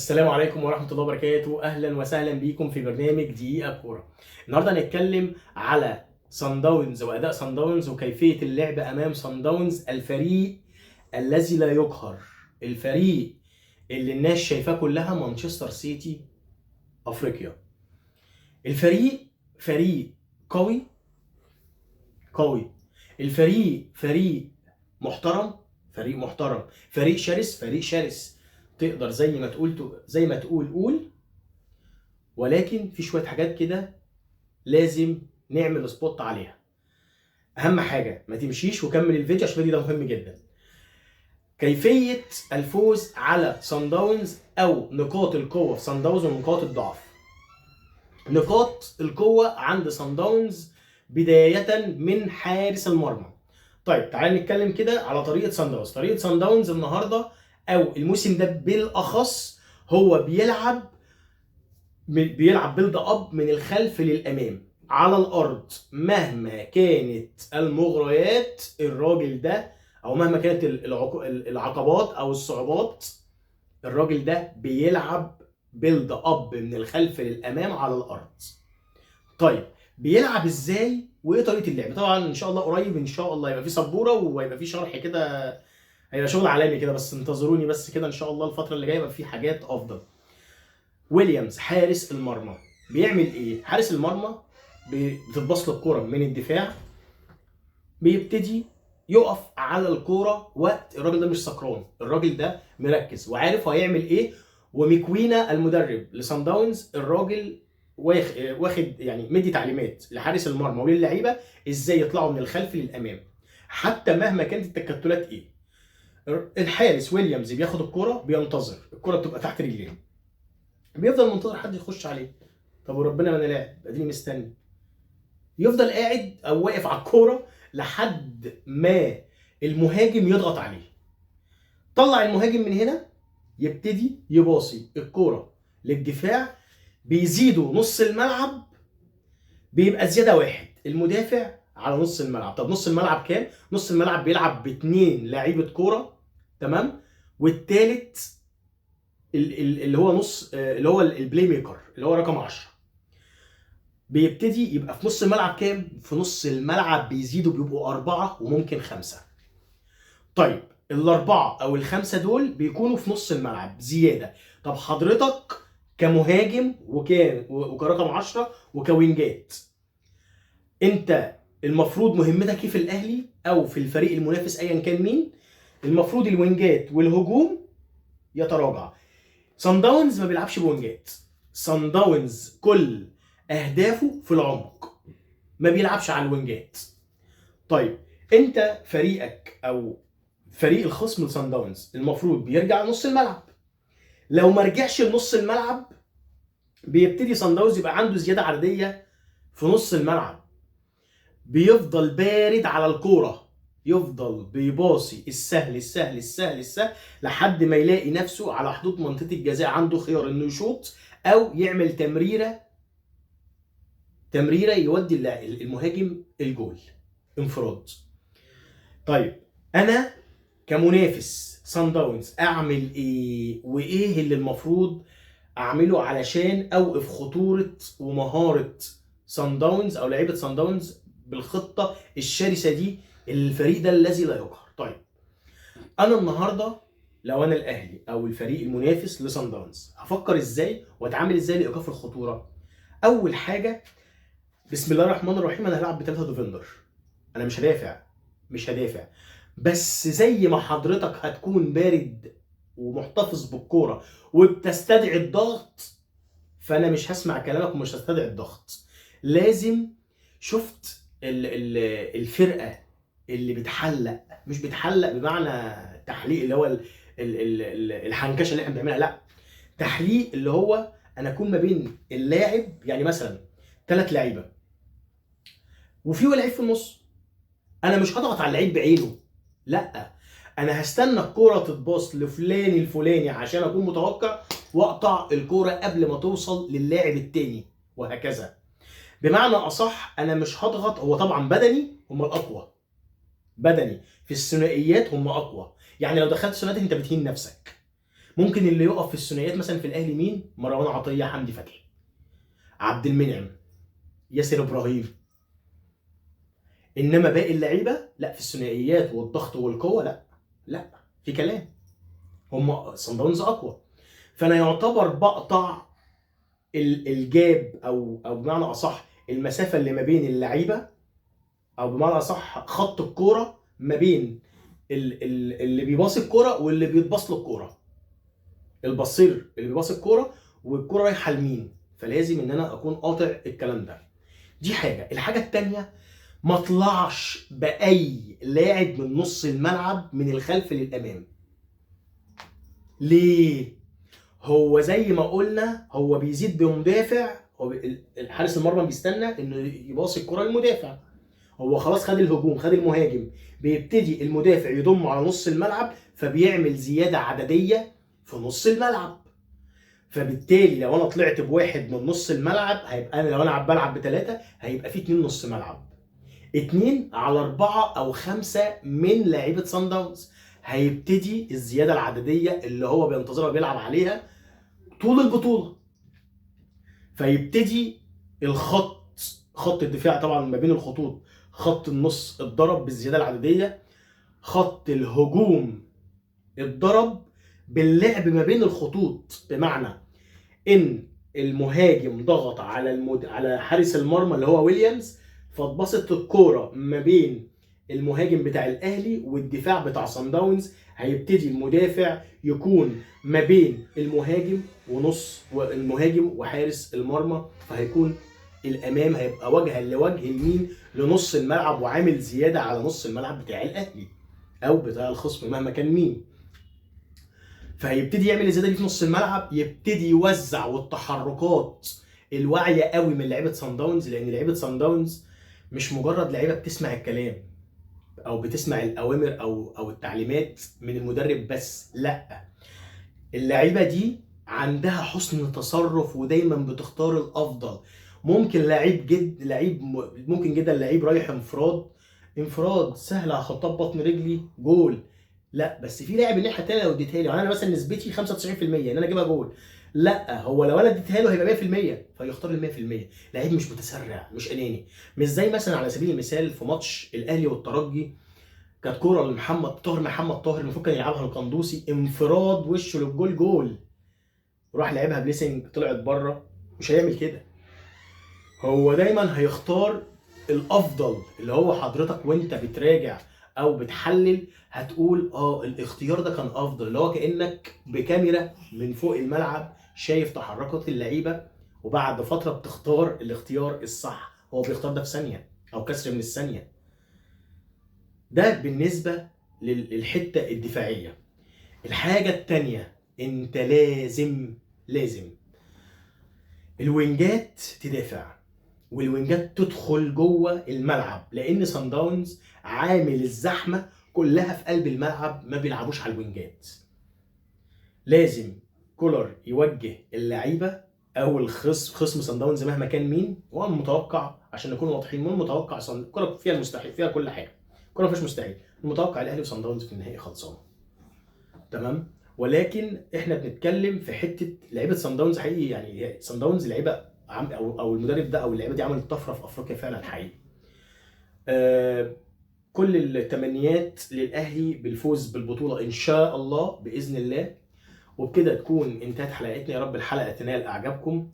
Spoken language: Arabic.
السلام عليكم ورحمة الله وبركاته. أهلا وسهلا بيكم في برنامج دقيقة كورة. النهاردة هنتكلم على صن داونز وأداء صن داونز وكيفية اللعب أمام صن داونز، الفريق الذي لا يقهر، الفريق اللي الناس شايفاه كلها مانشستر سيتي أفريقيا. الفريق فريق قوي قوي، الفريق فريق محترم، فريق محترم، فريق شرس، فريق شرس. تقدر زي ما تقول قول، ولكن في شويه حاجات كده لازم نعمل سبوت عليها. اهم حاجه ما تمشيش وكمل الفيديو عشان الفيديو ده مهم جدا. كيفيه الفوز على صن داونز او نقاط القوه في صن داونز ونقاط الضعف. نقاط القوه عند صن داونز بدايه من حارس المرمى. طيب تعالى نتكلم كده على طريقه صن داونز. طريقه صن داونز النهارده او الموسم ده بالاخص هو بيلعب بيلد اب من الخلف للامام على الارض. مهما كانت المغريات الراجل ده، او مهما كانت العقبات او الصعوبات، الراجل ده بيلعب بيلد اب من الخلف للامام على الارض. طيب بيلعب ازاي وايه طريقه اللعب؟ طبعا ان شاء الله قريب ان شاء الله يبقى في سبوره ويبقى في شرح كده، هيبقى شغل عالمي كده، بس انتظروني بس كده ان شاء الله الفتره اللي جايه يبقى في حاجات افضل. ويليامز حارس المرمى بيعمل ايه؟ حارس المرمى بتتبص له الكوره من الدفاع، بيبتدي يقف على الكوره وقت الراجل ده مش سكران، الراجل ده مركز وعارف هو هيعمل ايه. وميكوينا المدرب لصن داونز الراجل واخد يعني مدي تعليمات لحارس المرمى وللعيبه ازاي يطلعوا من الخلف للامام حتى مهما كانت التكتلات ايه. الحارس ويليامز بياخد الكوره، بينتظر الكوره بتبقى تحت رجليه، بيفضل منتظر حد يخش عليه. طب وربنا ما انا لاعب اديني مستني، يفضل قاعد او واقف على الكوره لحد ما المهاجم يضغط عليه. طلع المهاجم من هنا، يبتدي يباصي الكوره للدفاع، بيزيدوا نص الملعب، بيبقى زياده واحد المدافع على نص الملعب. طب نص الملعب كام؟ نص الملعب بيلعب باتنين لعيبه كوره، تمام، والتالت اللي هو نص اللي هو البلاي ميكر اللي هو رقم 10. بيبتدي يبقى في نص الملعب كام؟ في نص الملعب بيزيدوا بيبقوا 4 وممكن 5. طيب الأربعة أو الخمسة دول بيكونوا في نص الملعب زيادة. طب حضرتك كمهاجم وكرقم 10 وكوينجات، أنت المفروض مهمتك ايه في الأهلي أو في الفريق المنافس أيا كان مين؟ المفروض الوينجات والهجوم يتراجع. صن داونز ما بيلعبش بوينجات، صن داونز كل اهدافه في العمق، ما بيلعبش على الوينجات. طيب انت فريقك او فريق الخصم لصن داونز المفروض بيرجع نص الملعب. لو ما رجعش لنص الملعب بيبتدي صن داونز يبقى عنده زياده عدديه في نص الملعب، بيفضل بارد على الكوره، يفضل بيباصي السهل السهل السهل السهل لحد ما يلاقي نفسه على حدود منطقه الجزاء، عنده خيار انه يشوط او يعمل تمريره يودي المهاجم الجول انفراد. طيب انا كمنافس صن داونز اعمل ايه وايه اللي المفروض اعمله علشان اوقف خطوره ومهاره صن داونز او لعيبه صن داونز بالخطه الشرسه دي، الفريق ده الذي لا يقهر؟ طيب انا النهارده لو انا الاهلي او الفريق المنافس لصن داونز هفكر ازاي واتعامل ازاي لايقاف الخطوره. اول حاجه بسم الله الرحمن الرحيم، انا هلعب ب3 ديفندر، انا مش هدافع. بس زي ما حضرتك هتكون بارد ومحتفظ بالكوره وبتستدعي الضغط، فانا مش هسمع كلامك ومش هستدعي الضغط. لازم شفت الفرقه اللي بتحلق، مش بتحلق بمعنى تحليق اللي هو الحنكشه اللي احنا بنعملها، لا، تحليق اللي هو انا اكون ما بين اللاعب، يعني مثلا 3 لعيبه وفي لعيب في النص، انا مش هضغط على اللعيب بعينه، لا، انا هستنى الكوره تتباص لفلان الفلاني عشان اكون متوقع واقطع الكوره قبل ما توصل للاعب التاني، وهكذا. بمعنى اصح انا مش هضغط. هو طبعا بدني هم الاقوى، بدني في الثنائيات هم اقوى، يعني لو دخلت ثنائيات انت بتهين نفسك. ممكن اللي يقف في الثنائيات مثلا في الاهلي مين؟ مروان عطيه، حمدي فتحي، عبد المنعم، ياسر ابراهيم. انما باقي اللعيبه لا، في الثنائيات والضغط والقوه لا، لا في كلام، هم صن داونز اقوى. فانا يعتبر بقطع الجاب او بمعنى اصح المسافه اللي ما بين اللعيبه، او بمعنى اصح خط الكوره ما بين اللي بيباصي الكوره واللي بيتباص له الكوره. البصير اللي بيباصي الكوره والكوره رايحه لمين، فلازم ان انا اكون قاطع الكلام ده. دي حاجه. الحاجه الثانيه، ما اطلعش باي لاعب من نص الملعب من الخلف للامام. ليه؟ هو زي ما قلنا هو بيزيد بمدافع، هو الحارس المرمى بيستنى انه يباصي الكره للمدافع. هو خلاص خد الهجوم، خد المهاجم، بيبتدي المدافع يضم على نص الملعب، فبيعمل زياده عدديه في نص الملعب. فبالتالي لو انا طلعت بواحد من نص الملعب، هيبقى انا لو انا بلعب بثلاثه هيبقى في 2 نص ملعب، 2 على 4 أو 5 من لعيبه صن داونز. هيبتدي الزياده العدديه اللي هو بينتظرها بيلعب عليها طول البطوله. فيبتدي خط الدفاع طبعا ما بين الخطوط، خط النص اتضرب بالزياده العدديه، خط الهجوم اتضرب باللعب ما بين الخطوط، بمعنى ان المهاجم ضغط على حارس المرمى اللي هو ويليامز، فاتبسط الكوره ما بين المهاجم بتاع الاهلي والدفاع بتاع صن داونز. هيبتدي المدافع يكون ما بين المهاجم والمهاجم وحارس المرمى، فهيكون الامام هيبقى وجها لوجه يمين لنص الملعب، وعامل زياده على نص الملعب بتاع الاهلي او بتاع الخصم مهما كان مين. فهيبتدي يعمل الزياده دي في نص الملعب، يبتدي يوزع، والتحركات الواعيه قوي من لعيبه صن داونز، لان لعيبه صن داونز مش مجرد لعيبه بتسمع الكلام او بتسمع الاوامر او التعليمات من المدرب بس، لا، اللعيبه دي عندها حسن تصرف ودايما بتختار الافضل. ممكن ممكن جدا لعيب رايح انفراد سهل هحطها ببطن رجلي جول، لا، بس في لاعب الناحيه الثانيه لو اديتها له، يعني انا مثلا نسبتي 95% ان انا اجيبها جول، لا، هو لو انا اديتها له هيبقى 100%، فيختار ال 100%. لعيب مش متسرع، مش اناني، مش زي مثلا على سبيل المثال في ماتش الاهلي والترجي، كانت كوره محمد طاهر المفروض كان يلعبها القندوسي، انفراد وشه للجول، جول، وراح لعبها بليسنج طلعت بره. مش هيعمل كده، هو دايما هيختار الافضل. اللي هو حضرتك وانت بتراجع او بتحلل هتقول الاختيار ده كان افضل، اللي هو كانك بكاميرا من فوق الملعب شايف تحركات اللعيبه، وبعد فتره بتختار الاختيار الصح. هو بيختار ده في ثانيه او كسر من الثانيه. ده بالنسبه للحته الدفاعيه. الحاجه الثانيه، انت لازم الوينجات تدافع، والوينجات تدخل جوه الملعب، لان صن داونز عامل الزحمه كلها في قلب الملعب، ما بيلعبوش على الوينجات. لازم كولر يوجه اللعيبه او خصم صن داونز مهما كان مين. وانا متوقع عشان نكون واضحين، من المتوقع الكوره فيها المستحيل، فيها كل حاجه، الكوره مفيش مستحيل. المتوقع الاهلي وصن داونز في النهائي خلصانه تمام. ولكن احنا بنتكلم في حته لعيبه صن داونز حقيقي، يعني صن داونز لعيبه او المدرب ده او اللعيبه دي عملت طفره في افريقيا فعلا حقيقي. كل التمنيات للاهلي بالفوز بالبطوله ان شاء الله باذن الله. وبكده تكون انتهت حلقتنا، يا رب الحلقه تنال اعجابكم.